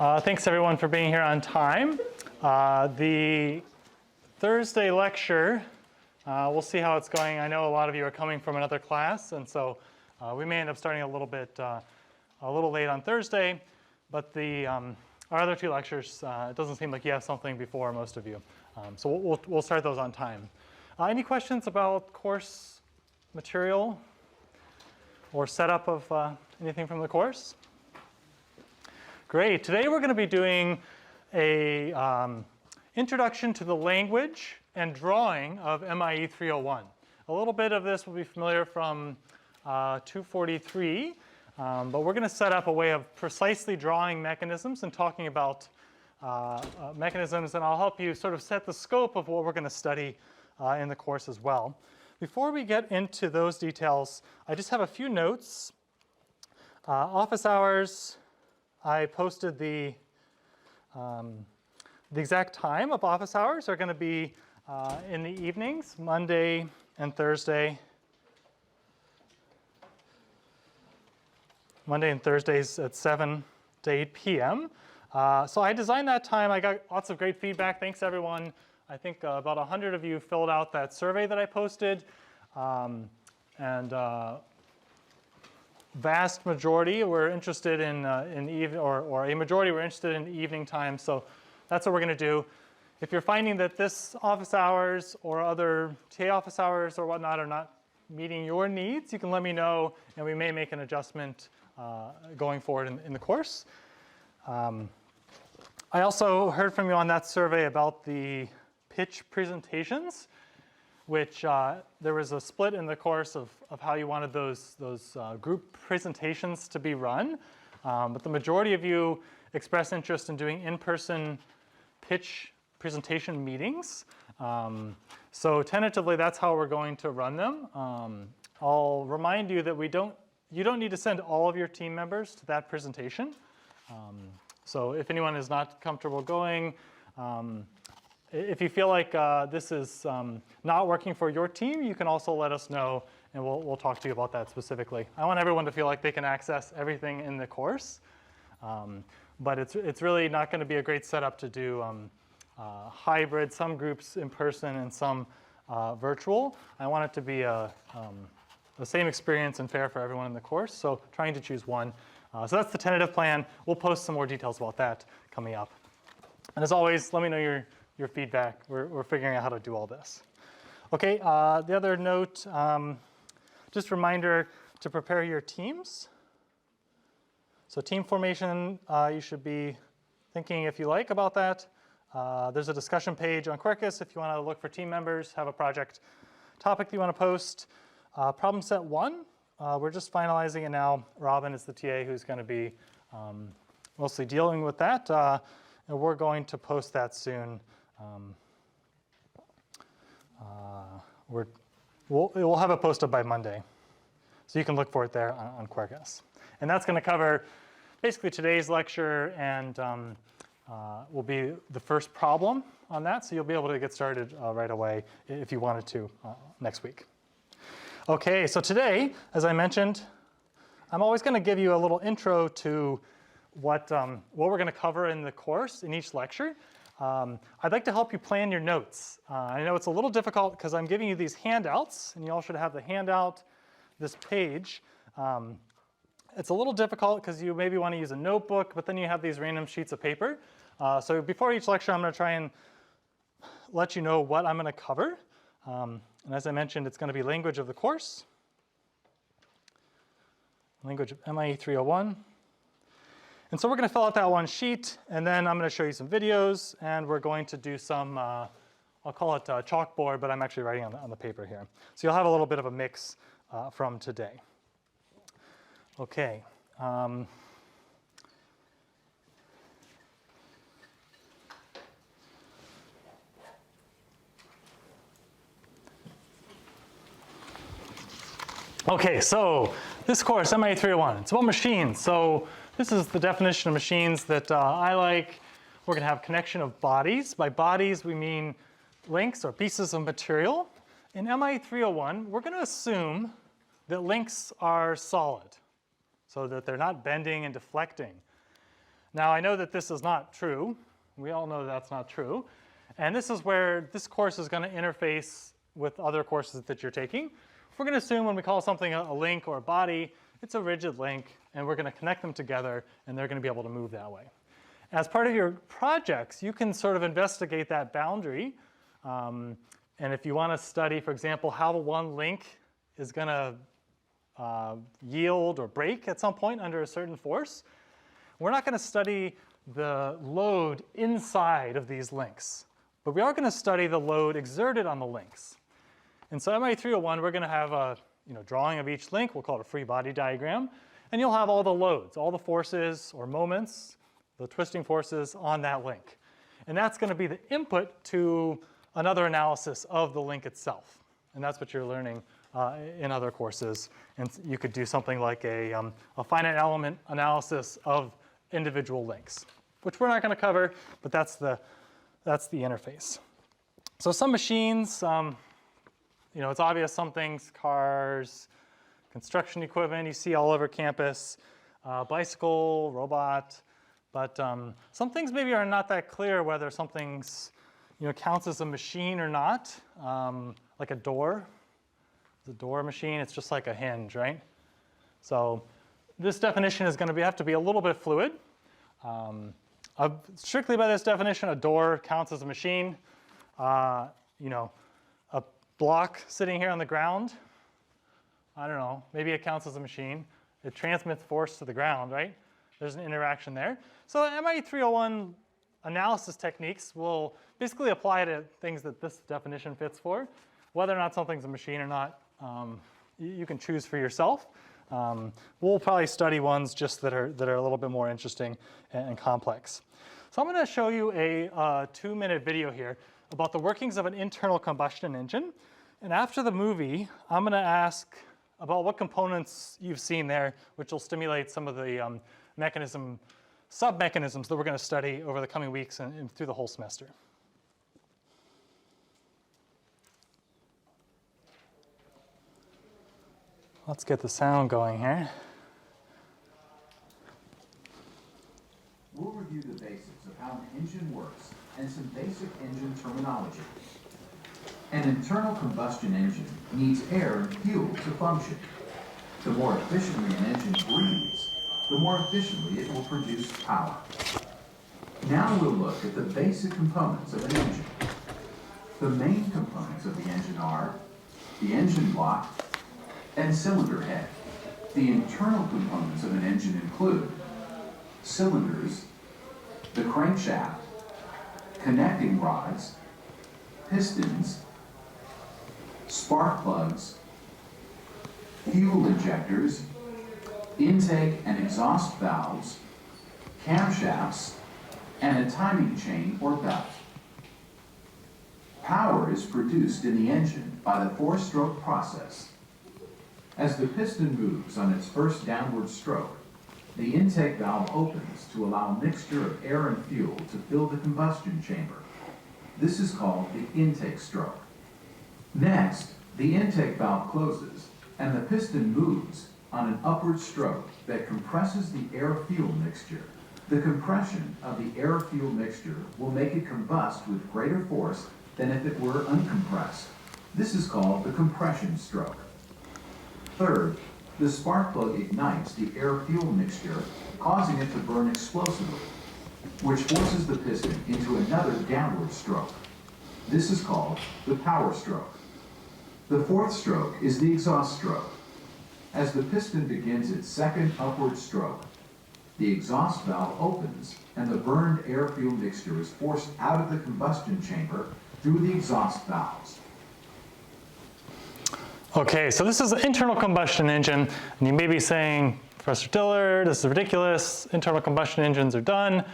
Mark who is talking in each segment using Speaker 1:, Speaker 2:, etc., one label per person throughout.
Speaker 1: Thanks everyone for being here on time. The Thursday lecture, we'll see how it's going. I know a lot of you are coming from another class, and so we may end up starting a little late on Thursday, but our other two lectures, it doesn't seem like you have something before most of you. So we'll start those on time. Any questions about course material or setup of anything from the course? Great. Today we're going to be doing a introduction to the language and drawing of MIE 301. A little bit of this will be familiar from 243, but we're going to set up a way of precisely drawing mechanisms and talking about mechanisms, and I'll help you sort of set the scope of what we're going to study in the course as well. Before we get into those details, I just have a few notes. Office hours. I posted the exact time of office hours are going to be in the evenings, Monday and Thursday. Monday and Thursdays at 7 to 8 p.m. So I designed that time. I got lots of great feedback. Thanks, everyone. I think about 100 of you filled out that survey that I posted. Vast majority were interested in or a majority were interested in evening time. So that's what we're going to do. If you're finding that this office hours or other TA office hours or whatnot are not meeting your needs, you can let me know, and we may make an adjustment going forward in the course. I also heard from you on that survey about the pitch presentations, which there was a split in the course of how you wanted those group presentations to be run. But the majority of you expressed interest in doing in-person pitch presentation meetings. So tentatively, that's how we're going to run them. I'll remind you that you don't need to send all of your team members to that presentation. So if anyone is not comfortable going, if you feel like this is not working for your team, you can also let us know, and we'll talk to you about that specifically. I want everyone to feel like they can access everything in the course, but it's really not going to be a great setup to do hybrid, some groups in person and some virtual. I want it to be the same experience and fair for everyone in the course, so trying to choose one. So that's the tentative plan. We'll post some more details about that coming up. And as always, let me know your feedback. We're figuring out how to do all this. Okay, the other note, just a reminder to prepare your teams. So team formation, you should be thinking, if you like, about that. There's a discussion page on Quarkus if you want to look for team members, have a project topic that you want to post. Problem set 1, we're just finalizing it now. Robin is the TA who's going to be mostly dealing with that. And we're going to post that soon. We'll have it posted by Monday. So you can look for it there on Quarkus. And that's going to cover basically today's lecture and will be the first problem on that. So you'll be able to get started right away if you wanted to next week. Okay, so today, as I mentioned, I'm always going to give you a little intro to what we're going to cover in the course in each lecture. I'd like to help you plan your notes. I know it's a little difficult because I'm giving you these handouts, and you all should have the handout, this page. It's a little difficult because you maybe want to use a notebook, but then you have these random sheets of paper. So before each lecture, I'm going to try and let you know what I'm going to cover. And as I mentioned, it's going to be language of the course, language of MIE 301. And so we're going to fill out that one sheet, and then I'm going to show you some videos, and we're going to do some, I'll call it chalkboard, but I'm actually writing on the paper here. So you'll have a little bit of a mix from today. Okay. Okay, so this course, MIE 301, it's about machines. So this is the definition of machines that I like. We're going to have connection of bodies. By bodies, we mean links or pieces of material. In MIE 301, we're going to assume that links are solid, so that they're not bending and deflecting. Now, I know that this is not true. We all know that's not true. And this is where this course is going to interface with other courses that you're taking. We're going to assume when we call something a link or a body, it's a rigid link, and we're going to connect them together, and they're going to be able to move that way. As part of your projects, you can sort of investigate that boundary. And if you want to study, for example, how one link is going to yield or break at some point under a certain force, we're not going to study the load inside of these links, but we are going to study the load exerted on the links. And so MIT 301, we're going to have a drawing of each link. We'll call it a free body diagram. And you'll have all the loads, all the forces or moments, the twisting forces on that link. And that's going to be the input to another analysis of the link itself. And that's what you're learning in other courses. And you could do something like a finite element analysis of individual links, which we're not going to cover, but that's the interface. So some machines, it's obvious some things, cars, construction equipment you see all over campus, bicycle, robot, but some things maybe are not that clear whether something's counts as a machine or not, like a door. The door machine, it's just like a hinge, right? So this definition is going to have to be a little bit fluid. Strictly by this definition, a door counts as a machine. A block sitting here on the ground, I don't know, maybe it counts as a machine. It transmits force to the ground, right? There's an interaction there. So MIT 301 analysis techniques will basically apply to things that this definition fits for. Whether or not something's a machine or not, you can choose for yourself. We'll probably study ones just that are a little bit more interesting and complex. So I'm going to show you a 2-minute video here about the workings of an internal combustion engine. And after the movie, I'm going to ask about what components you've seen there, which will stimulate some of the sub-mechanisms that we're going to study over the coming weeks and through the whole semester. Let's get the sound going here.
Speaker 2: We'll review the basics of how an engine works and some basic engine terminology. An internal combustion engine needs air and fuel to function. The more efficiently an engine breathes, the more efficiently it will produce power. Now we'll look at the basic components of an engine. The main components of the engine are the engine block and cylinder head. The internal components of an engine include cylinders, the crankshaft, connecting rods, pistons, spark plugs, fuel injectors, intake and exhaust valves, camshafts, and a timing chain or belt. Power is produced in the engine by the four-stroke process. As the piston moves on its first downward stroke, the intake valve opens to allow a mixture of air and fuel to fill the combustion chamber. This is called the intake stroke. Next, the intake valve closes and the piston moves on an upward stroke that compresses the air-fuel mixture. The compression of the air-fuel mixture will make it combust with greater force than if it were uncompressed. This is called the compression stroke. Third, the spark plug ignites the air-fuel mixture, causing it to burn explosively, which forces the piston into another downward stroke. This is called the power stroke. The fourth stroke is the exhaust stroke. As the piston begins its second upward stroke, the exhaust valve opens and the burned air-fuel mixture is forced out of the combustion chamber through the exhaust valves.
Speaker 1: Okay, so this is an internal combustion engine, and you may be saying, Professor Dillard, this is ridiculous. Internal combustion engines are done.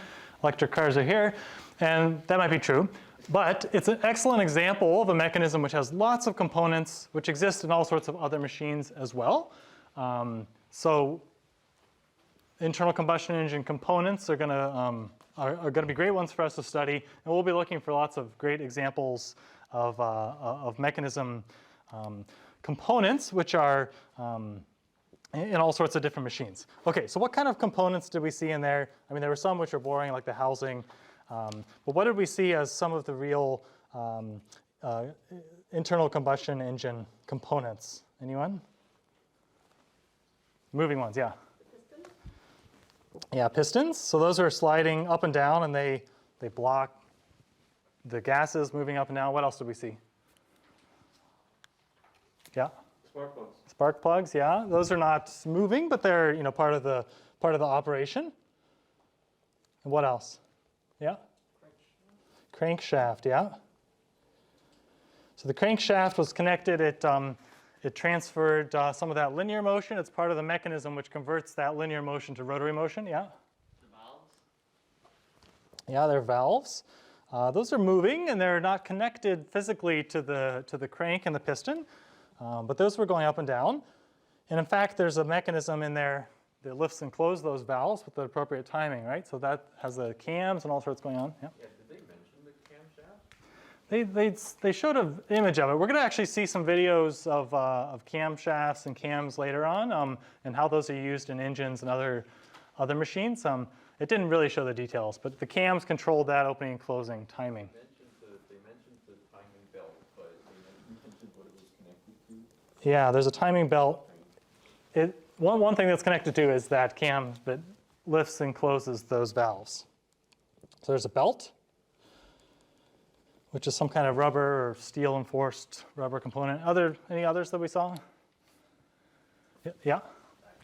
Speaker 1: Electric cars are here. And that might be true. But it's an excellent example of a mechanism which has lots of components which exist in all sorts of other machines as well. So internal combustion engine components are going to be great ones for us to study. And we'll be looking for lots of great examples of mechanism components which are in all sorts of different machines. Okay, so what kind of components did we see in there? I mean, there were some which are boring, like the housing, but what did we see as some of the real internal combustion engine components? Anyone? Moving ones, yeah.
Speaker 3: Pistons?
Speaker 1: Yeah, pistons. So those are sliding up and down, and they block the gases moving up and down. What else did we see? Yeah.
Speaker 4: Spark plugs.
Speaker 1: Spark plugs, yeah. Those are not moving, but they're part of the operation. And what else? Yeah. Crankshaft, yeah. So the crankshaft was connected. It transferred some of that linear motion. It's part of the mechanism which converts that linear motion to rotary motion. Yeah.
Speaker 4: The valves.
Speaker 1: Yeah, they're valves. Those are moving, and they're not connected physically to the crank and the piston, but those were going up and down. And in fact, there's a mechanism in there that lifts and closes those valves with the appropriate timing, right? So that has the cams and all sorts going on. Yeah.
Speaker 4: Yeah, did they mention the camshaft?
Speaker 1: They showed an image of it. We're going to actually see some videos of camshafts and cams later on, and how those are used in engines and other machines. It didn't really show the details, but the cams controlled that opening and closing timing.
Speaker 4: They mentioned the timing belt, but they mentioned what it was connected to.
Speaker 1: Yeah, there's a timing belt. One thing that's connected to is that cam that lifts and closes those valves. So there's a belt, which is some kind of rubber or steel enforced rubber component. Any others that we saw? Yeah?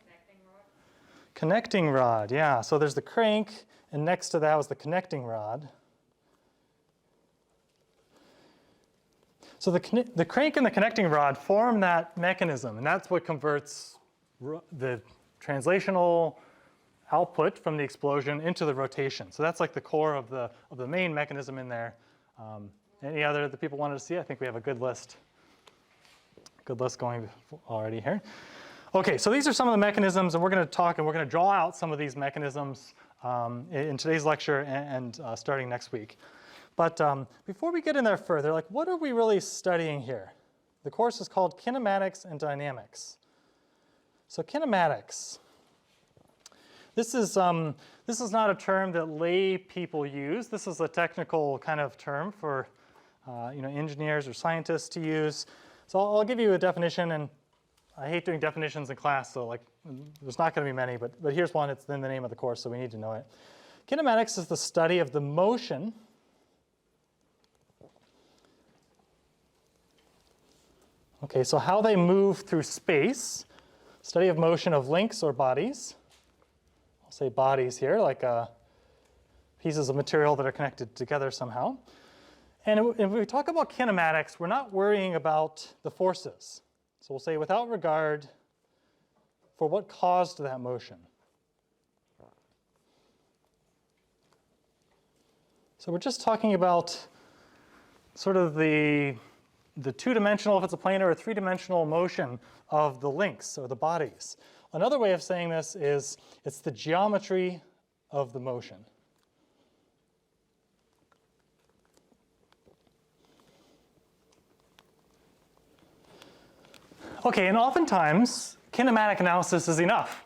Speaker 3: Connecting rod?
Speaker 1: Connecting rod, yeah. So there's the crank, and next to that was the connecting rod. So the crank and the connecting rod form that mechanism, and that's what converts the translational output from the explosion into the rotation. So that's like the core of the main mechanism in there. Any other that people wanted to see? I think we have a good list. Good list going already here. Okay, so these are some of the mechanisms, and we're going to talk and we're going to draw out some of these mechanisms in today's lecture and starting next week. But before we get in there further, like, what are we really studying here? The course is called Kinematics and Dynamics. So kinematics. This is not a term that lay people use. This is a technical kind of term for engineers or scientists to use. So I'll give you a definition, and I hate doing definitions in class, so like there's not going to be many, but here's one. It's in the name of the course, so we need to know it. Kinematics is the study of the motion Okay, so how they move through space, study of motion of links or bodies. I'll say bodies here, like pieces of material that are connected together somehow. And if we talk about kinematics, we're not worrying about the forces. So we'll say without regard for what caused that motion. So we're just talking about sort of the two-dimensional, if it's a planar, or three-dimensional motion of the links or the bodies. Another way of saying this is it's the geometry of the motion. Okay, and oftentimes kinematic analysis is enough.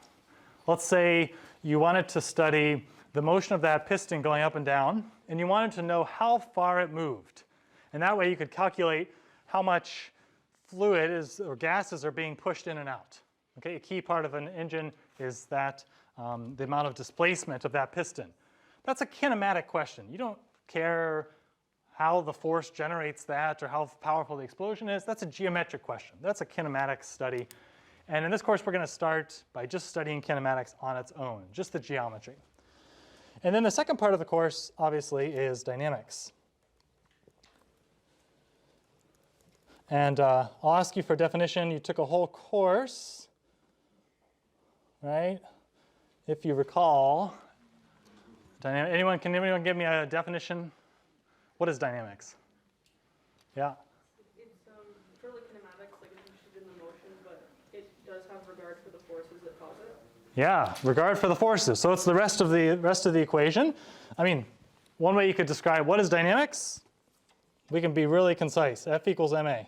Speaker 1: Let's say you wanted to study the motion of that piston going up and down, and you wanted to know how far it moved. And that way you could calculate how much fluid is, or gases are being pushed in and out. Okay, a key part of an engine is that the amount of displacement of that piston. That's a kinematic question. You don't care how the force generates that or how powerful the explosion is. That's a geometric question. That's a kinematic study. And in this course, we're going to start by just studying kinematics on its own, just the geometry. And then the second part of the course, obviously, is dynamics. And I'll ask you for a definition. You took a whole course, right? If you recall, can anyone give me a definition? What is dynamics? Yeah.
Speaker 3: It's purely kinematics, like it's interested in the motion, but it does have regard for the forces that cause it.
Speaker 1: Yeah, regard for the forces. So it's the rest of the equation. I mean, one way you could describe what is dynamics, we can be really concise. F equals ma.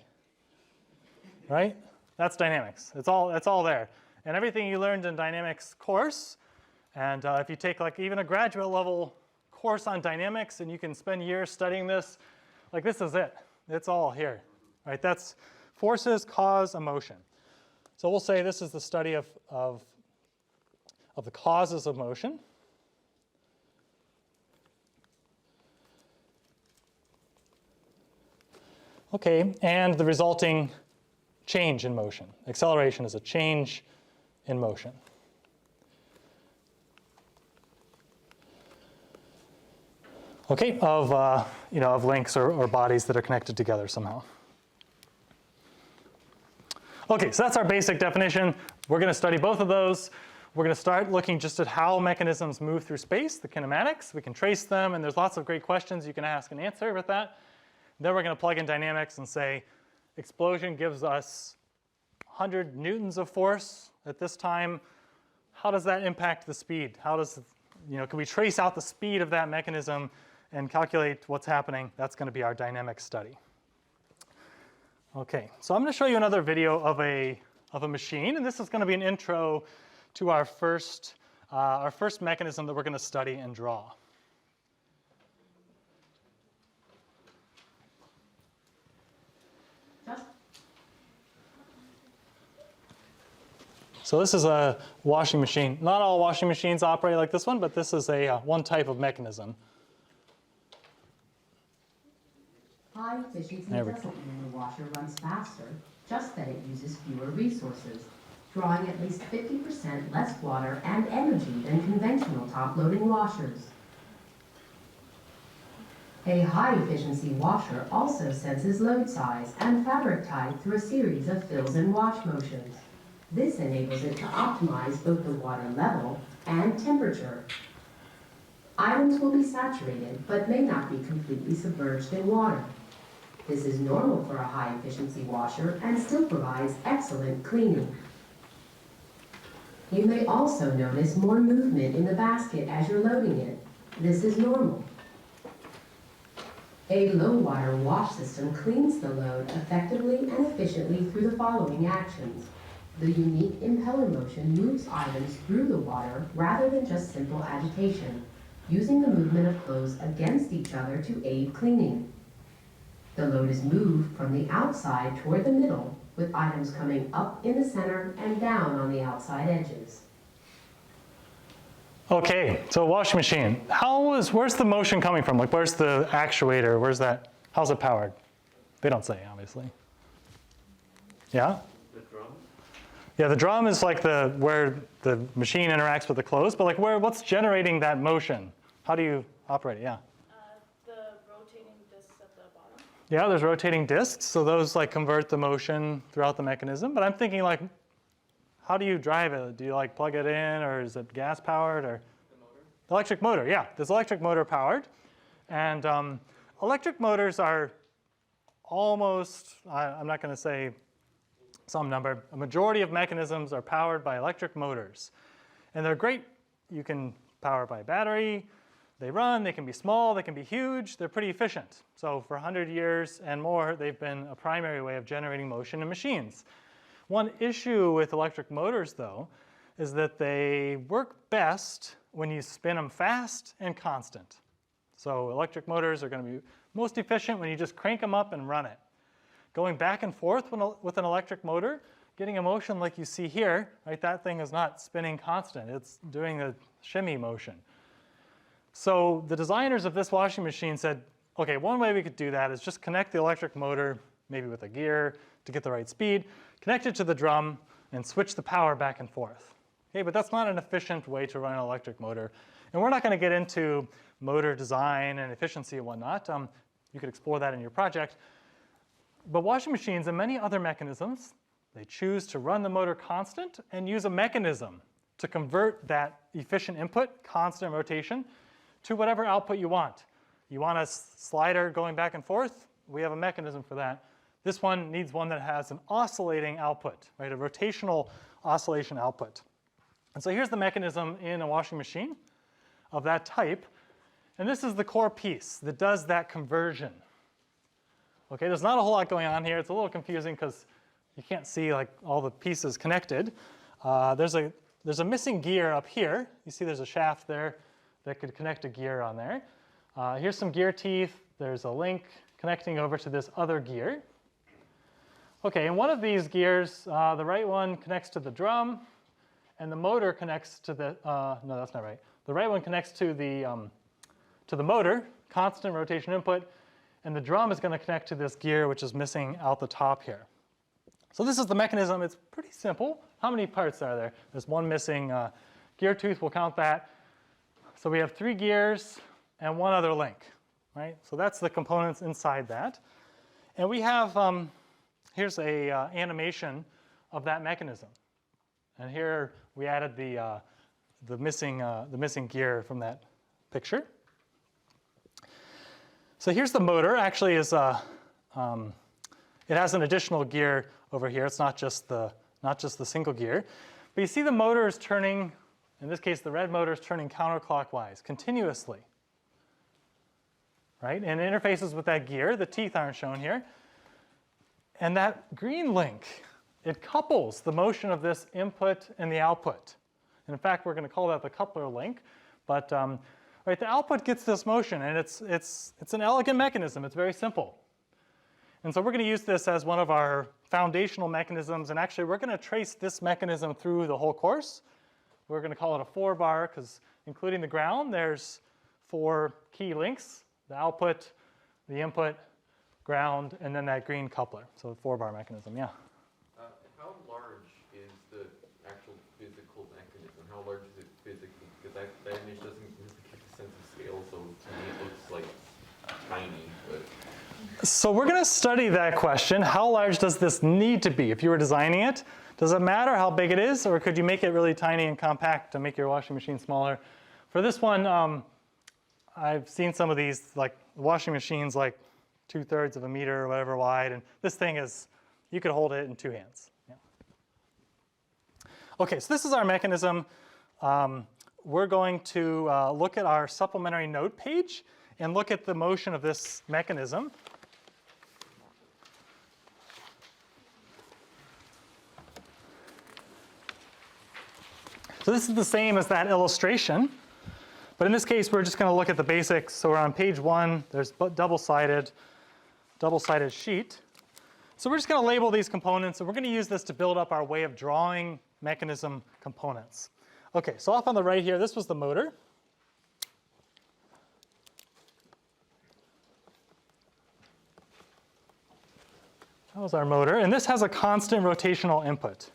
Speaker 1: Right? That's dynamics. It's all there. And everything you learned in dynamics course, and if you take like even a graduate level course on dynamics and you can spend years studying this, like this is it. It's all here, right? That's forces cause a motion. So we'll say this is the study of the causes of motion. Okay, and the resulting change in motion. Acceleration is a change in motion. Okay, of links or bodies that are connected together somehow. Okay, so that's our basic definition. We're going to study both of those. We're going to start looking just at how mechanisms move through space, the kinematics. We can trace them, and there's lots of great questions you can ask and answer with that. Then we're going to plug in dynamics and say, explosion gives us 100 newtons of force at this time. How does that impact the speed? How does, can we trace out the speed of that mechanism and calculate what's happening? That's going to be our dynamic study. Okay, so I'm going to show you another video of a machine, and this is going to be an intro to our first mechanism that we're going to study and draw. So this is a washing machine. Not all washing machines operate like this one, but this is one type of mechanism.
Speaker 5: High efficiency doesn't mean the washer runs faster, just that it uses fewer resources, drawing at least 50% less water and energy than conventional top-loading washers. A high-efficiency washer also senses load size and fabric type through a series of fills and wash motions. This enables it to optimize both the water level and temperature. Items will be saturated, but may not be completely submerged in water. This is normal for a high-efficiency washer and still provides excellent cleaning. You may also notice more movement in the basket as you're loading it. This is normal. A low-water wash system cleans the load effectively and efficiently through the following actions. The unique impeller motion moves items through the water rather than just simple agitation, using the movement of clothes against each other to aid cleaning. The load is moved from the outside toward the middle, with items coming up in the center and down on the outside edges.
Speaker 1: Okay, so washing machine. Where's the motion coming from? Like, where's the actuator? How's it powered? They don't say, obviously. Yeah?
Speaker 4: The drum?
Speaker 1: Yeah, the drum is like where the machine interacts with the clothes, but like what's generating that motion? How do you operate it? Yeah.
Speaker 3: The rotating discs at the bottom.
Speaker 1: Yeah, there's rotating discs, so those like convert the motion throughout the mechanism. But I'm thinking like, how do you drive it? Do you like plug it in, or is it gas powered, or?
Speaker 4: The motor?
Speaker 1: Electric motor, yeah. There's electric motor powered. And electric motors are almost, I'm not going to say some number, a majority of mechanisms are powered by electric motors. And they're great. You can power by battery. They run, they can be small, they can be huge. They're pretty efficient. So for 100 years and more, they've been a primary way of generating motion in machines. One issue with electric motors, though, is that they work best when you spin them fast and constant. So electric motors are going to be most efficient when you just crank them up and run it. Going back and forth with an electric motor, getting a motion like you see here, right? That thing is not spinning constant. It's doing a shimmy motion. So the designers of this washing machine said, okay, one way we could do that is just connect the electric motor, maybe with a gear to get the right speed, connect it to the drum, and switch the power back and forth. Okay, but that's not an efficient way to run an electric motor. And we're not going to get into motor design and efficiency and whatnot. You could explore that in your project. But washing machines and many other mechanisms, they choose to run the motor constant and use a mechanism to convert that efficient input, constant rotation, to whatever output you want. You want a slider going back and forth? We have a mechanism for that. This one needs one that has an oscillating output, right? A rotational oscillation output. And so here's the mechanism in a washing machine of that type. And this is the core piece that does that conversion. Okay, there's not a whole lot going on here. It's a little confusing because you can't see like all the pieces connected. there's a missing gear up here. You see there's a shaft there that could connect a gear on there. Here's some gear teeth. There's a link connecting over to this other gear. Okay, and one of these gears, the right one connects to the drum, and the motor connects to the, no, that's not right. The right one connects to the motor, constant rotation input, and the drum is going to connect to this gear, which is missing out the top here. So this is the mechanism. It's pretty simple. How many parts are there? There's one missing gear tooth. We'll count that. So we have 3 gears and 1 other link, right? So that's the components inside that. And we have, here's a animation of that mechanism. And here we added the missing gear from that picture. So here's the motor. Actually, it has an additional gear over here. It's not just the single gear. But you see the motor is turning, in this case, the red motor is turning counterclockwise continuously, right? And it interfaces with that gear. The teeth aren't shown here. And that green link, it couples the motion of this input and the output. And in fact, we're going to call that the coupler link. But right, the output gets this motion, and it's an elegant mechanism. It's very simple. And so we're going to use this as one of our foundational mechanisms. And actually, we're going to trace this mechanism through the whole course. We're going to call it a 4-bar because including the ground, there's 4 key links: the output, the input, ground, and then that green coupler. So the 4-bar mechanism, yeah.
Speaker 4: How large is the actual physical mechanism? How large is it physically? Because that image doesn't really give a sense of scale, so to me it looks like tiny. But
Speaker 1: So we're going to study that question. How large does this need to be? If you were designing it, does it matter how big it is, or could you make it really tiny and compact to make your washing machine smaller? For this one, I've seen some of these, like washing machines, like 2/3 of a meter or whatever wide, and this thing is, you could hold it in 2 hands. Yeah. Okay, so this is our mechanism. We're going to look at our supplementary note page and look at the motion of this mechanism. So this is the same as that illustration, but in this case, we're just going to look at the basics. So we're on page 1. There's double-sided sheet. So we're just going to label these components, and we're going to use this to build up our way of drawing mechanism components. Okay, so off on the right here, this was the motor. That was our motor, and this has a constant rotational input.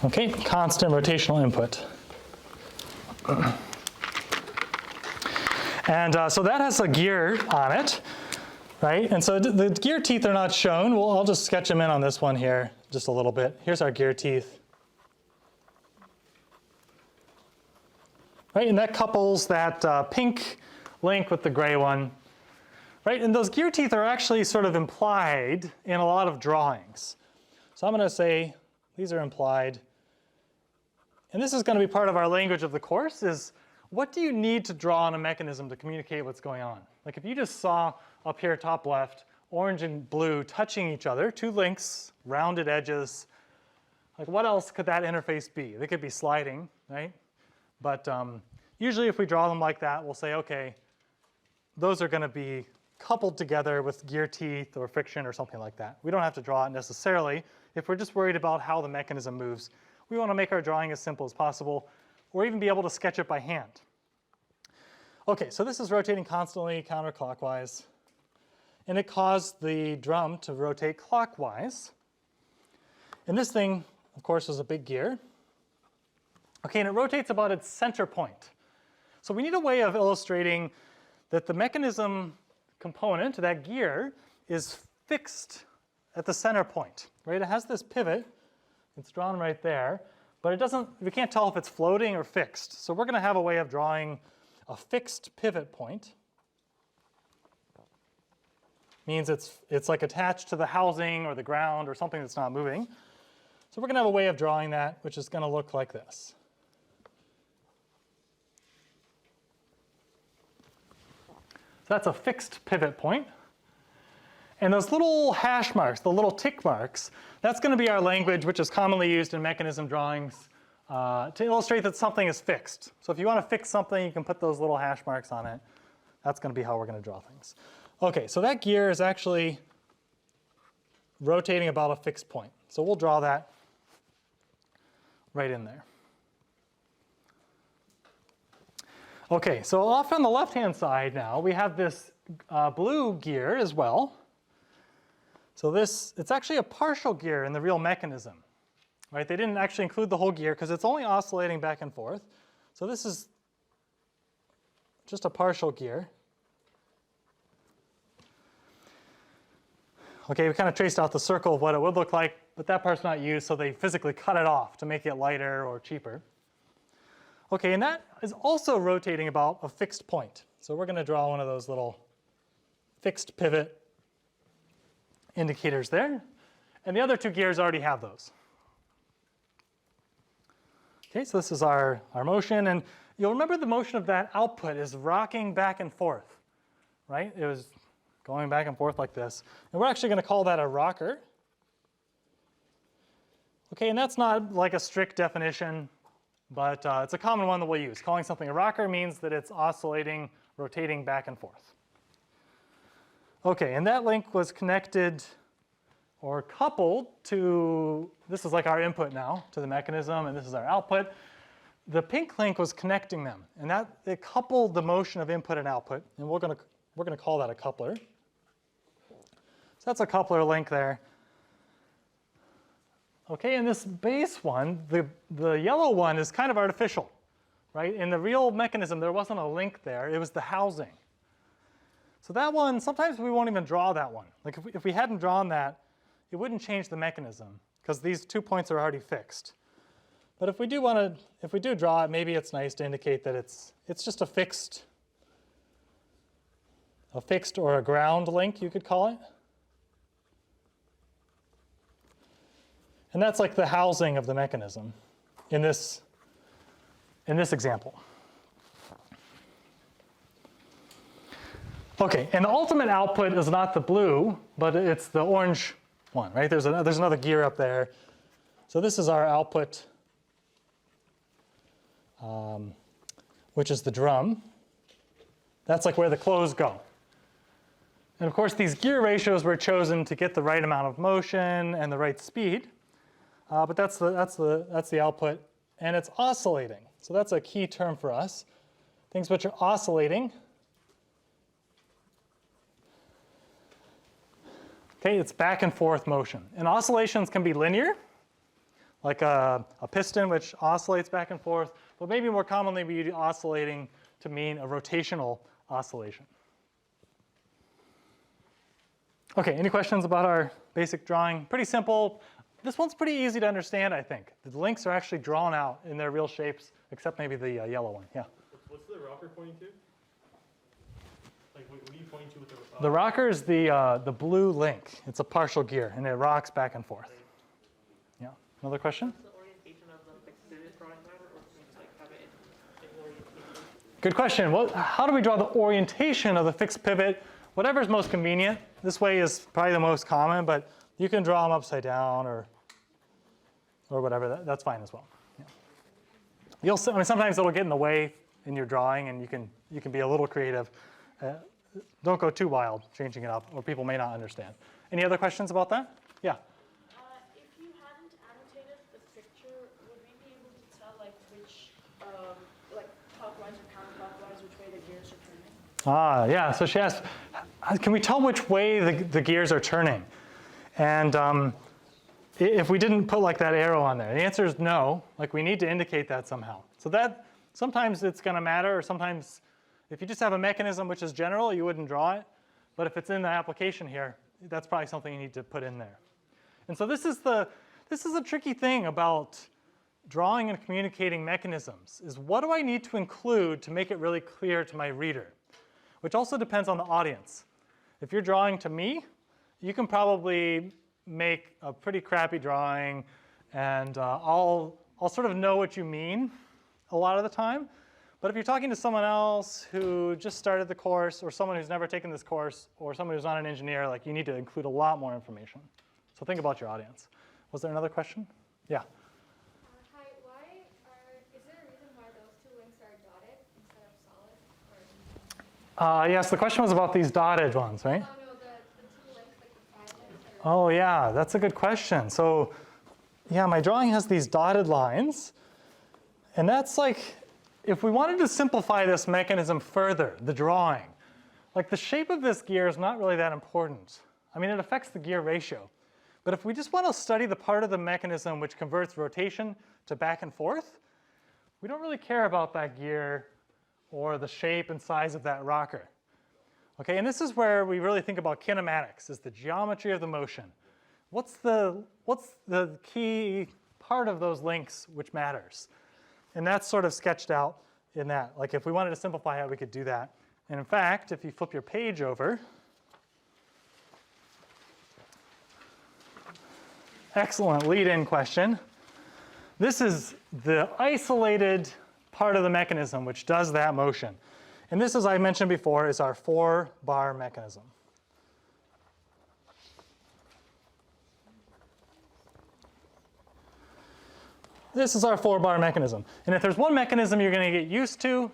Speaker 1: Okay, constant rotational input. And so that has a gear on it, right? And so the gear teeth are not shown. I'll just sketch them in on this one here just a little bit. Here's our gear teeth. Right, and that couples that pink link with the gray one. Right, and those gear teeth are actually sort of implied in a lot of drawings. So I'm going to say these are implied. And this is going to be part of our language of the course, is what do you need to draw on a mechanism to communicate what's going on? Like if you just saw up here top left, orange and blue touching each other, 2 links, rounded edges, like what else could that interface be? They could be sliding, right? But usually if we draw them like that, we'll say, okay, those are going to be coupled together with gear teeth or friction or something like that. We don't have to draw it necessarily. If we're just worried about how the mechanism moves, we want to make our drawing as simple as possible, or even be able to sketch it by hand. Okay, so this is rotating constantly counterclockwise, and it caused the drum to rotate clockwise. And this thing, of course, is a big gear. Okay, and it rotates about its center point. So we need a way of illustrating that the mechanism component, that gear, is fixed at the center point, right? It has this pivot. It's drawn right there, but it doesn't, we can't tell if it's floating or fixed. So we're going to have a way of drawing a fixed pivot point. Means it's like attached to the housing or the ground or something that's not moving. So we're going to have a way of drawing that, which is going to look like this. So that's a fixed pivot point. And those little hash marks, the little tick marks, that's going to be our language, which is commonly used in mechanism drawings to illustrate that something is fixed. So if you want to fix something, you can put those little hash marks on it. That's going to be how we're going to draw things. Okay, so that gear is actually rotating about a fixed point. So we'll draw that right in there. Okay, so off on the left-hand side now, we have this blue gear as well. So it's actually a partial gear in the real mechanism, right? They didn't actually include the whole gear because it's only oscillating back and forth. So this is just a partial gear. Okay, we kind of traced out the circle of what it would look like, but that part's not used, so they physically cut it off to make it lighter or cheaper. Okay, and that is also rotating about a fixed point. So we're going to draw one of those little fixed pivot indicators there. And the other two gears already have those. Okay, so this is our motion. And you'll remember the motion of that output is rocking back and forth, right? It was going back and forth like this. And we're actually going to call that a rocker. Okay, and that's not like a strict definition, but it's a common one that we'll use. Calling something a rocker means that it's oscillating, rotating back and forth. Okay, and that link was connected or coupled to, this is like our input now to the mechanism, and this is our output. The pink link was connecting them, and it coupled the motion of input and output, and we're going to call that a coupler. So that's a coupler link there. Okay, and this base one, the yellow one, is kind of artificial, right? In the real mechanism, there wasn't a link there. It was the housing. So that one, sometimes we won't even draw that one. Like if we hadn't drawn that, it wouldn't change the mechanism because these 2 points are already fixed. But if we do draw it, maybe it's nice to indicate that it's just a fixed or a ground link, you could call it. And that's like the housing of the mechanism in this example. Okay, and the ultimate output is not the blue, but it's the orange one, right? There's another gear up there. So this is our output, which is the drum. That's like where the clothes go. And of course, these gear ratios were chosen to get the right amount of motion and the right speed. But that's the output, and it's oscillating. So that's a key term for us. Things which are oscillating. Okay, it's back and forth motion. And oscillations can be linear, like a piston which oscillates back and forth, but maybe more commonly we use oscillating to mean a rotational oscillation. Okay, any questions about our basic drawing? Pretty simple. This one's pretty easy to understand, I think. The links are actually drawn out in their real shapes, except maybe the yellow one. Yeah.
Speaker 6: What's the rocker pointing to? Like, what are you pointing to with the rocker?
Speaker 1: The rocker is the blue link. It's a partial gear, and it rocks back and forth. Yeah. Another question?
Speaker 3: Does the orientation of the fixed pivot drawing matter, or can you like have it in orientation?
Speaker 1: Good question. How do we draw the orientation of the fixed pivot? Whatever's most convenient. This way is probably the most common, but you can draw them upside down or whatever. That's fine as well. Yeah. Sometimes it'll get in the way in your drawing, and you can be a little creative. Don't go too wild changing it up, or people may not understand. Any other questions about that? Yeah.
Speaker 7: If you hadn't annotated the picture, would we be able to tell like which, like clockwise or counterclockwise, which way the gears are turning?
Speaker 1: Yeah. So she asked, can we tell which way the gears are turning? And if we didn't put like that arrow on there, the answer is no. Like we need to indicate that somehow. So that sometimes it's going to matter, or sometimes if you just have a mechanism which is general, you wouldn't draw it. But if it's in the application here, that's probably something you need to put in there. And so this is a tricky thing about drawing and communicating mechanisms, is what do I need to include to make it really clear to my reader? Which also depends on the audience. If you're drawing to me, you can probably make a pretty crappy drawing, and I'll sort of know what you mean a lot of the time. But if you're talking to someone else who just started the course, or someone who's never taken this course, or someone who's not an engineer, like you need to include a lot more information. So think about your audience. Was there another question? Yeah.
Speaker 8: Hi, is there a reason why those two links are dotted instead of solid?
Speaker 1: Yes, the question was about these dotted ones, right?
Speaker 8: Oh, no, the two links, like the 5 links are.
Speaker 1: Oh, yeah, that's a good question. So, yeah, my drawing has these dotted lines. And that's like, if we wanted to simplify this mechanism further, the drawing, like the shape of this gear is not really that important. I mean, it affects the gear ratio. But if we just want to study the part of the mechanism which converts rotation to back and forth, we don't really care about that gear or the shape and size of that rocker. Okay, and this is where we really think about kinematics, is the geometry of the motion. What's the key part of those links which matters? And that's sort of sketched out in that. Like if we wanted to simplify it, we could do that. And in fact, if you flip your page over, excellent lead-in question. This is the isolated part of the mechanism which does that motion. And this, as I mentioned before, is our 4-bar mechanism. This is our 4-bar mechanism. And if there's one mechanism you're going to get used to,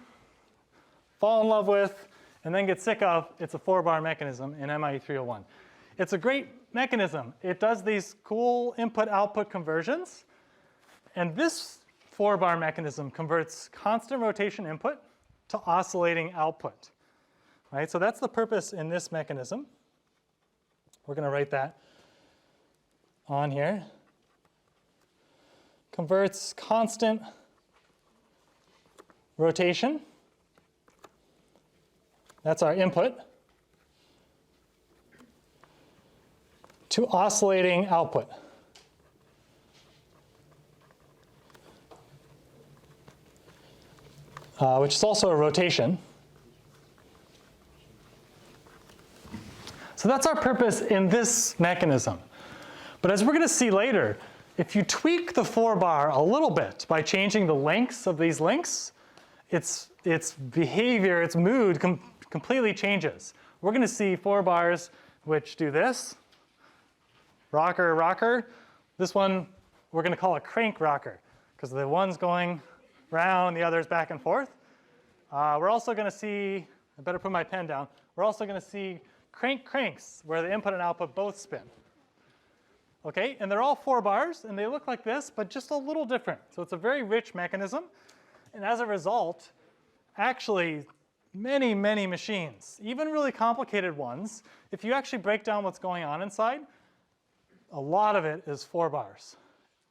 Speaker 1: fall in love with, and then get sick of, it's a 4-bar mechanism in MIE 301. It's a great mechanism. It does these cool input-output conversions. And this 4-bar mechanism converts constant rotation input to oscillating output. Right? So that's the purpose in this mechanism. We're going to write that on here. Converts constant rotation, that's our input, to oscillating output. Which is also a rotation. So that's our purpose in this mechanism. But as we're going to see later, if you tweak the 4-bar a little bit by changing the lengths of these links, its behavior, its mood completely changes. We're going to see 4-bars which do this, rocker, rocker. This one we're going to call a crank rocker because the one's going round, the other's back and forth. We're also going to see, I better put my pen down, we're also going to see crank cranks where the input and output both spin. Okay, and they're all 4 bars, and they look like this, but just a little different. So it's a very rich mechanism. And as a result, actually, many, many machines, even really complicated ones, if you actually break down what's going on inside, a lot of it is 4 bars.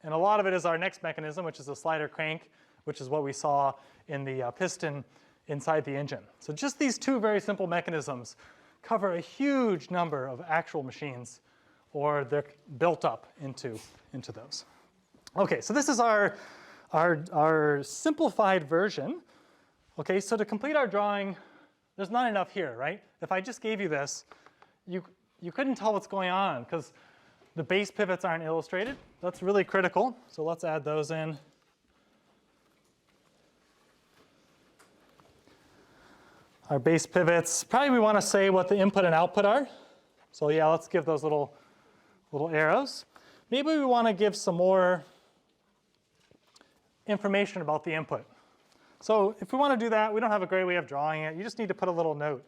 Speaker 1: And a lot of it is our next mechanism, which is a slider crank, which is what we saw in the piston inside the engine. So just these 2 very simple mechanisms cover a huge number of actual machines, or they're built up into those. Okay, so this is our simplified version. Okay, so to complete our drawing, there's not enough here, right? If I just gave you this, you couldn't tell what's going on because the base pivots aren't illustrated. That's really critical, so let's add those in. Our base pivots, probably we want to say what the input and output are. So yeah, let's give those little arrows. Maybe we want to give some more information about the input. So if we want to do that, we don't have a great way of drawing it. You just need to put a little note.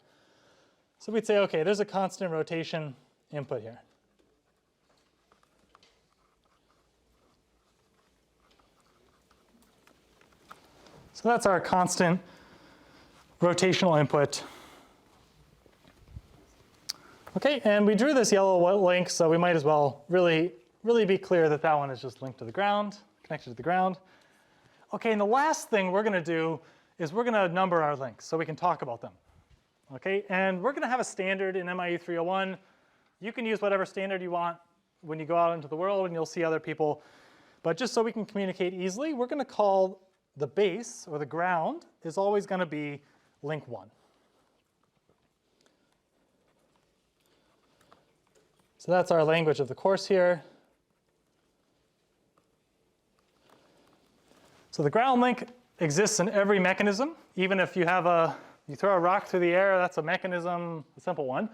Speaker 1: So we'd say, okay, there's a constant rotation input here. So that's our constant rotational input. Okay, and we drew this yellow link, so we might as well really be clear that that one is just linked to the ground, connected to the ground. Okay, and the last thing we're going to do is we're going to number our links so we can talk about them. Okay, and we're going to have a standard in MIE 301. You can use whatever standard you want when you go out into the world and you'll see other people. But just so we can communicate easily, we're going to call the base, or the ground, is always going to be link 1. So that's our language of the course here. So the ground link exists in every mechanism. Even if you throw a rock through the air, that's a mechanism, a simple one.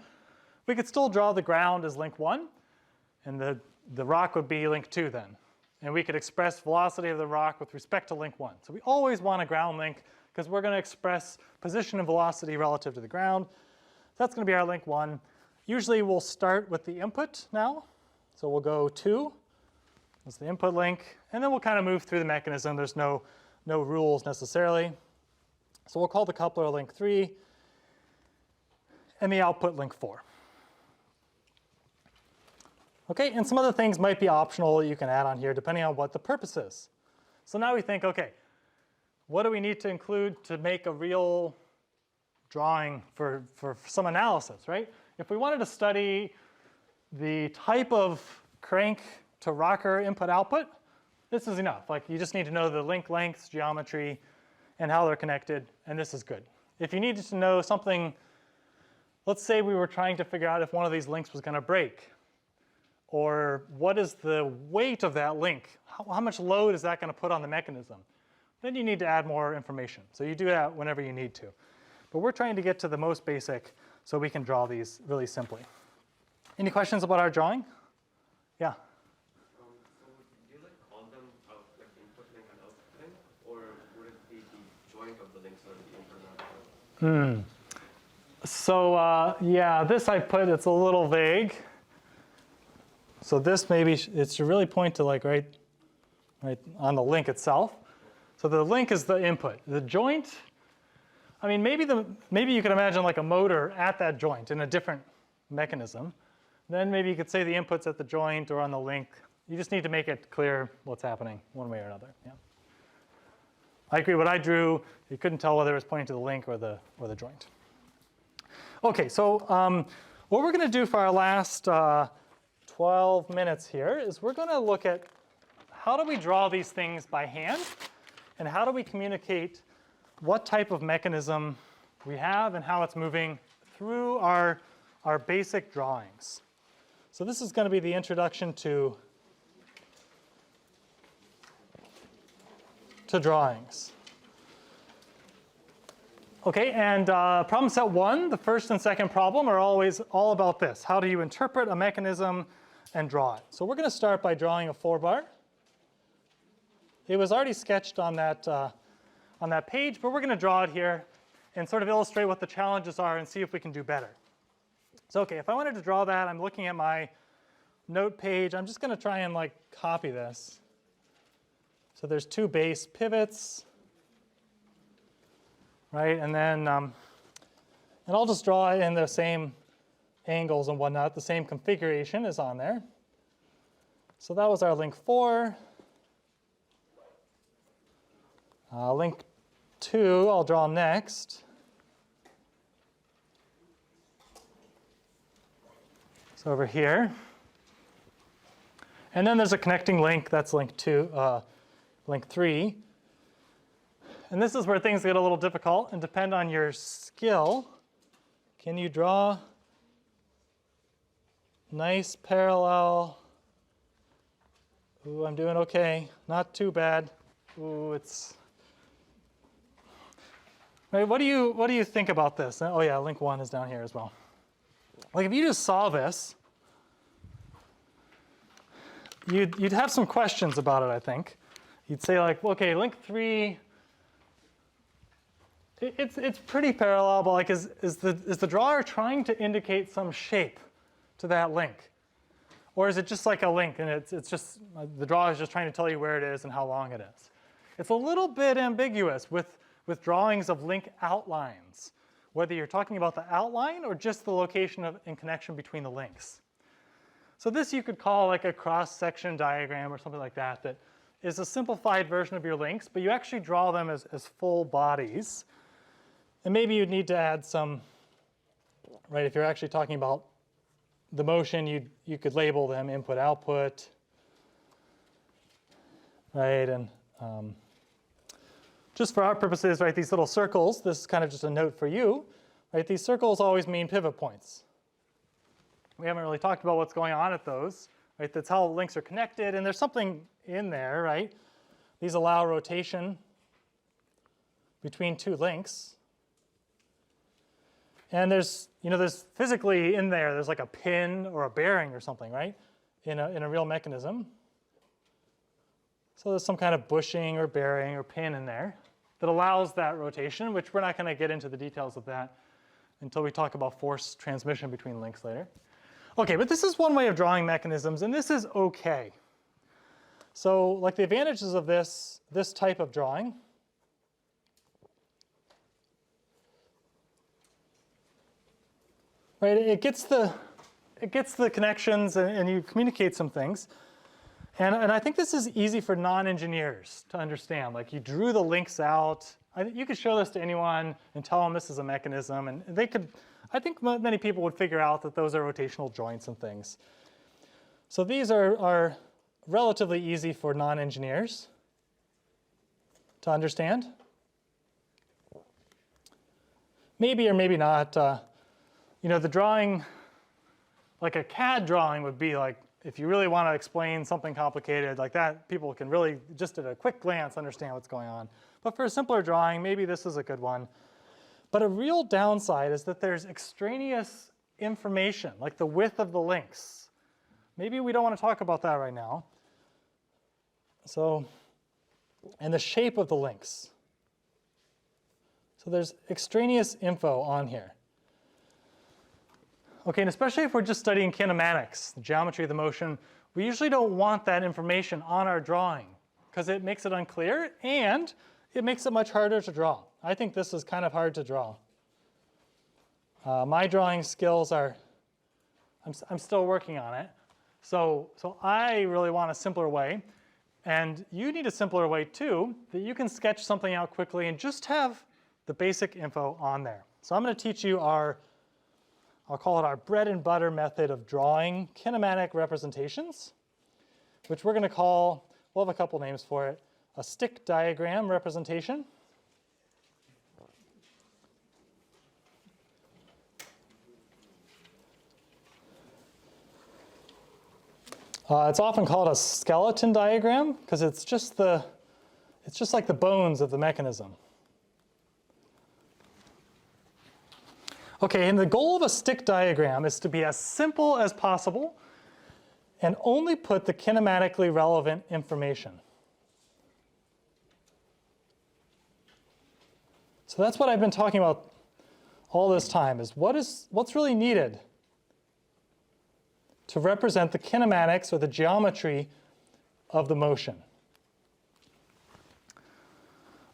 Speaker 1: We could still draw the ground as link 1, and the rock would be link 2 then. And we could express velocity of the rock with respect to link 1. So we always want a ground link because we're going to express position and velocity relative to the ground. That's going to be our link 1. Usually we'll start with the input now. So we'll go 2 as the input link, and then we'll kind of move through the mechanism. There's no rules necessarily. So we'll call the coupler link 3 and the output link 4. Okay, and some other things might be optional you can add on here depending on what the purpose is. So now we think, okay, what do we need to include to make a real drawing for some analysis, right? If we wanted to study the type of crank to rocker input output, this is enough. Like you just need to know the link lengths, geometry, and how they're connected, and this is good. If you needed to know something, let's say we were trying to figure out if one of these links was going to break, or what is the weight of that link? How much load is that going to put on the mechanism? Then you need to add more information. So you do that whenever you need to. But we're trying to get to the most basic so we can draw these really simply. Any questions about our drawing? Yeah?
Speaker 9: So would you call them like the input link and output link, or would it be the joint of the links or the input and output?
Speaker 1: So yeah, this I put, it's a little vague. So this maybe, it should really point to like right on the link itself. So the link is the input. The joint, I mean, maybe you could imagine like a motor at that joint in a different mechanism. Then maybe you could say the input's at the joint or on the link. You just need to make it clear what's happening one way or another. Yeah. I agree. What I drew, you couldn't tell whether it was pointing to the link or the joint. Okay, so what we're going to do for our last 12 minutes here is we're going to look at how do we draw these things by hand, and how do we communicate what type of mechanism we have and how it's moving through our basic drawings. So this is going to be the introduction to drawings. Okay, and problem set 1, the first and second problem are always all about this. How do you interpret a mechanism and draw it? So we're going to start by drawing a 4-bar. It was already sketched on that page, but we're going to draw it here and sort of illustrate what the challenges are and see if we can do better. So okay, if I wanted to draw that, I'm looking at my note page. I'm just going to try and like copy this. So there's 2 base pivots, right? And then, and I'll just draw it in the same angles and whatnot. The same configuration is on there. So that was our link 4. Link 2, I'll draw next. So over here. And then there's a connecting link, that's link 2, link 3. And this is where things get a little difficult and depend on your skill. Can you draw nice parallel? Ooh, I'm doing okay, not too bad. Ooh, it's... Right, what do you think about this? Oh yeah, link 1 is down here as well. Like if you just saw this, you'd have some questions about it, I think. You'd say like, okay, link 3, it's pretty parallel, but like is the drawer trying to indicate some shape to that link? Or is it just like a link and it's just, the drawer is just trying to tell you where it is and how long it is? It's a little bit ambiguous with drawings of link outlines, whether you're talking about the outline or just the location in connection between the links. So this you could call like a cross-section diagram or something like that, that is a simplified version of your links, but you actually draw them as full bodies. And maybe you'd need to add some, right, if you're actually talking about the motion, you could label them input, output, right, and just for our purposes, right, these little circles, this is kind of just a note for you, right, these circles always mean pivot points. We haven't really talked about what's going on at those, right, that's how links are connected, and there's something in there, right, these allow rotation between two links. And there's physically in there, there's like a pin or a bearing or something, right? In a real mechanism. So there's some kind of bushing or bearing or pin in there that allows that rotation, which we're not going to get into the details of that until we talk about force transmission between links later. Okay, but this is one way of drawing mechanisms, and this is okay. So like the advantages of this type of drawing, right? It gets the connections and you communicate some things. And I think this is easy for non-engineers to understand. Like you drew the links out. You could show this to anyone and tell them this is a mechanism, and they could. I think many people would figure out that those are rotational joints and things. So these are relatively easy for non-engineers to understand. Maybe or maybe not. The drawing, like a CAD drawing would be like, if you really want to explain something complicated like that, people can really, just at a quick glance, understand what's going on. But for a simpler drawing, maybe this is a good one. But a real downside is that there's extraneous information, like the width of the links. Maybe we don't want to talk about that right now. So, and the shape of the links. So there's extraneous info on here. Okay, and especially if we're just studying kinematics, the geometry of the motion, we usually don't want that information on our drawing because it makes it unclear and it makes it much harder to draw. I think this is kind of hard to draw. My drawing skills are, I'm still working on it. So I really want a simpler way. And you need a simpler way too, that you can sketch something out quickly and just have the basic info on there. So I'm going to teach you I'll call it our bread and butter method of drawing kinematic representations, which we're going to call, we'll have a couple names for it, a stick diagram representation. It's often called a skeleton diagram because it's just like the bones of the mechanism. Okay, and the goal of a stick diagram is to be as simple as possible and only put the kinematically relevant information. So that's what I've been talking about all this time, is what's really needed to represent the kinematics or the geometry of the motion.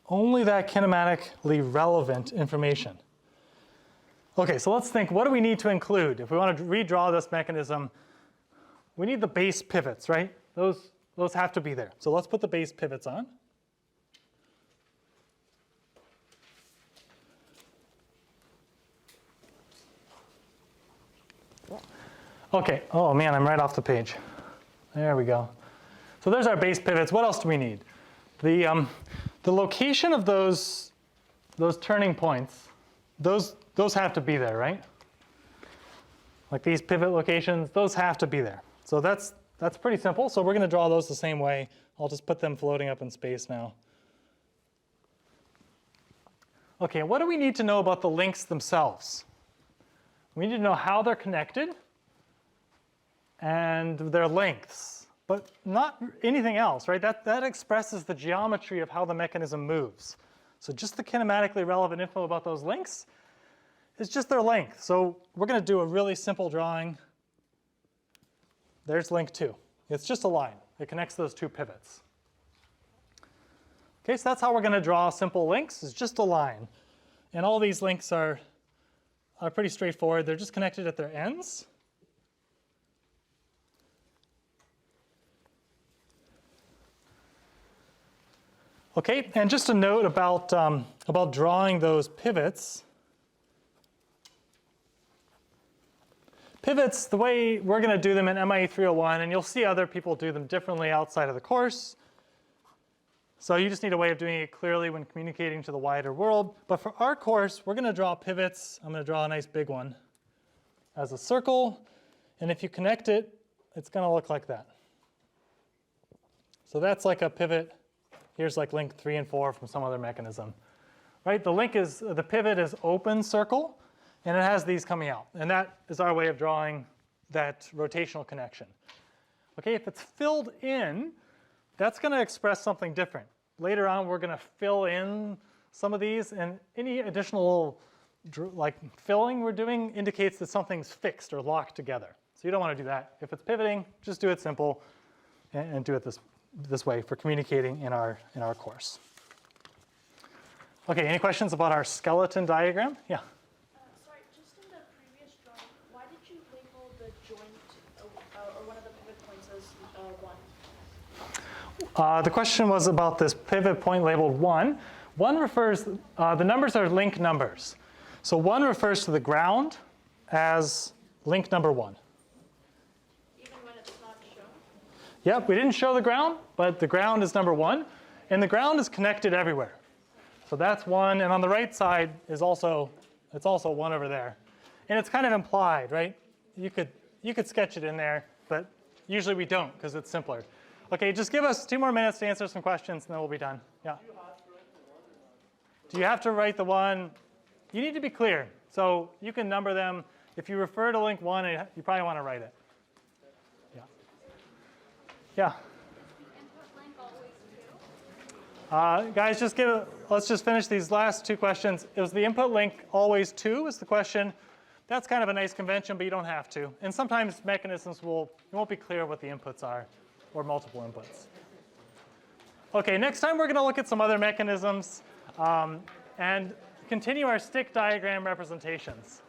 Speaker 1: Only that kinematically relevant information. Okay, so let's think, what do we need to include? If we want to redraw this mechanism, we need the base pivots, right? Those have to be there. So let's put the base pivots on. Okay, oh man, I'm right off the page. There we go. So there's our base pivots. What else do we need? The location of those turning points, those have to be there, right? Like these pivot locations, those have to be there. So that's pretty simple. So we're going to draw those the same way. I'll just put them floating up in space now. Okay, what do we need to know about the links themselves? We need to know how they're connected and their lengths, but not anything else, right? That expresses the geometry of how the mechanism moves. So just the kinematically relevant info about those links is just their length. So we're going to do a really simple drawing. There's link 2. It's just a line. It connects those two pivots. Okay, so that's how we're going to draw simple links. It's just a line. And all these links are pretty straightforward. They're just connected at their ends. Okay, and just a note about drawing those pivots. Pivots, the way we're going to do them in MIE 301, and you'll see other people do them differently outside of the course. So you just need a way of doing it clearly when communicating to the wider world. But for our course, we're going to draw pivots. I'm going to draw a nice big one as a circle. And if you connect it, it's going to look like that. So that's like a pivot. Here's like link 3 and 4 from some other mechanism. right? The pivot is open circle, and it has these coming out. And that is our way of drawing that rotational connection. Okay, if it's filled in, that's going to express something different. Later on, we're going to fill in some of these, and any additional like filling we're doing indicates that something's fixed or locked together. So you don't want to do that. If it's pivoting, just do it simple and do it this way for communicating in our course. Okay, any questions about our skeleton diagram? Yeah.
Speaker 7: Sorry, just in the previous drawing, why did you label the joint or one of the pivot points as 1?
Speaker 1: The question was about this pivot point labeled 1. 1 refers, the numbers are link numbers. So 1 refers to the ground as link number 1.
Speaker 7: Even when it's not shown?
Speaker 1: Yep, we didn't show the ground, but the ground is number 1. And the ground is connected everywhere. So that's 1, and on the right side is also, it's also 1 over there. And it's kind of implied, right? You could sketch it in there, but usually we don't because it's simpler. Okay, just give us 2 more minutes to answer some questions, and then we'll be done. Yeah. Do you have to write the 1? You need to be clear. So you can number them. If you refer to link 1, you probably want to write it. Yeah. Yeah. Guys, let's just finish these last 2 questions. Is the input link always 2 is the question. That's kind of a nice convention, but you don't have to. And sometimes mechanisms it won't be clear what the inputs are, or multiple inputs. Okay, next time we're going to look at some other mechanisms and continue our stick diagram representations.